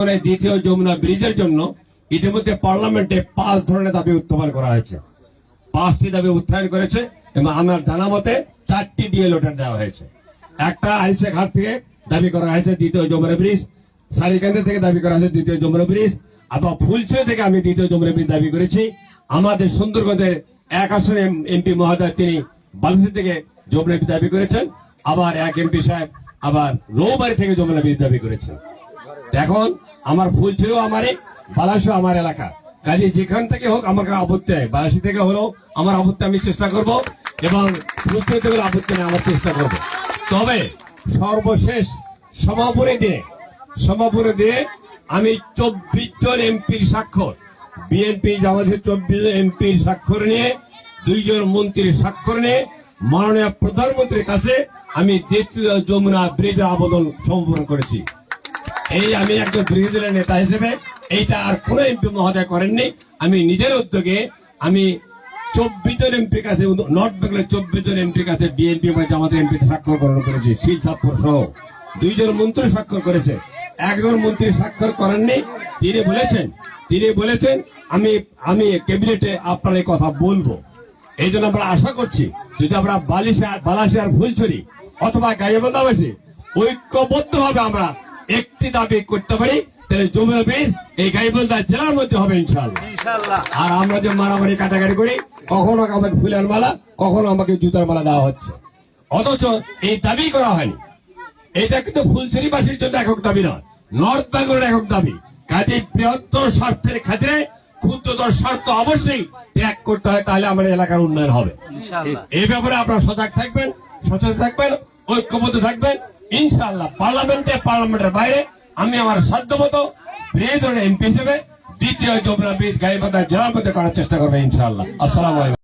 দ্বিতীয় যমুনা ব্রিজের জন্য ইতিমধ্যে পার্লামেন্টে 5 ধরনের দাবি উত্থাপন করা হয়েছে। 5টি দাবি উত্থাপন করেছে এবং আমার জানা মতে 4টি দিয়ে লেটার দেওয়া হয়েছে। একটা আইসে ঘাট থেকে দাবি করা হয়েছে দ্বিতীয় যমুনা ব্রিজ, সারিকান্দি থেকে দাবি করা হয়েছে দ্বিতীয় যমুনা ব্রিজ, আবার ফুলছড়ি থেকে আমি দ্বিতীয় যমুনা ব্রিজ দাবি করেছি। আমাদের সুন্দরগঞ্জের 1 আসনে এমপি মহোদয় তিনি বালুচি থেকে যমুনা ব্রিজ দাবি করেছেন, আবার এক এমপি সাহেব আবার রৌবাড়ি থেকে যমুনা ব্রিজ দাবি করেছেন। এখন আমার ফুলছড়িও আমারই, বালাসও আমার এলাকা, কাজে যেখান থেকে হোক আমাকে আপত্তি নেই। বালাসি থেকে হলেও আমার আপত্তি আমি চেষ্টা করব এবং ফুলছড়ি থেকে আপত্তি নেই আমার চেষ্টা করব। তবে সর্বশেষ সমাপনী দিয়ে আমি 24 জন এমপির স্বাক্ষর, বিএনপি জামাতের 24 জন এমপির স্বাক্ষর নিয়ে 2 জন মন্ত্রীর স্বাক্ষর নিয়ে মাননীয় প্রধানমন্ত্রীর কাছে আমি দ্বিতীয় যমুনা ব্রিজের আবেদন সমর্পণ করেছি। এই আমি একজন বিরোধী দলের নেতা হিসেবে এইটা আর কোন এমপি মহোদয় করেননি। আমি নিজের উদ্যোগে আমি 24 জন এমপির কাছে, নর্থ বেঙ্গলের 24 জন এমপির কাছে বিএনপি জামাতের এমপি স্বাক্ষর গ্রহণ করেছি। শিল স্বাক্ষর সহ 2 জন মন্ত্রী স্বাক্ষর করেছে, একজন মন্ত্রী স্বাক্ষর করেননি। তিনি বলেছেন আমি ক্যাবিনেটে আপনার এই কথা বলবো। এই জন্য আমরা আশা করছি যদি আমরা বালাসিয়ার ফুলছড়ি অথবা গাইবান্ধাবাসী ঐক্যবদ্ধ ভাবে আমরা একটি দাবি করতে পারি, তাহলে যমুনা ব্রিজ এই গাইবান্ধা জেলার মধ্যে হবে ইনশাআল্লাহ। আর আমরা যে মারামারি কাটাকাটি করি, কখনো আমাকে ফুলের মালা, কখনো আমাকে জুতার মালা দেওয়া হচ্ছে, অথচ এই দাবি করা হয়নি। এটা কিন্তু ফুলছড়িবাসীর জন্য একক দাবি নয়, নর্থ বেঙ্গলের একক দাবি। কাজে বৃহত্তর স্বার্থের ক্ষেত্রে ক্ষুদ্রতর স্বার্থ অবশ্যই ত্যাগ করতে হয়, তাহলে আমাদের এলাকার উন্নয়ন হবে। এই ব্যাপারে আপনারা সজাগ থাকবেন, সচেতন থাকবেন, ঐক্যবদ্ধ থাকবেন। ইনশাআল্লাহ পার্লামেন্টের বাইরে আমি আমার সাধ্যমতো বিরোধী দলের এমপি হিসেবে দ্বিতীয় যমুনা ব্রিজ গাইবান্ধা জেলার মধ্যে করার চেষ্টা করবো ইনশাআল্লাহ। আসসালামু আলাইকুম।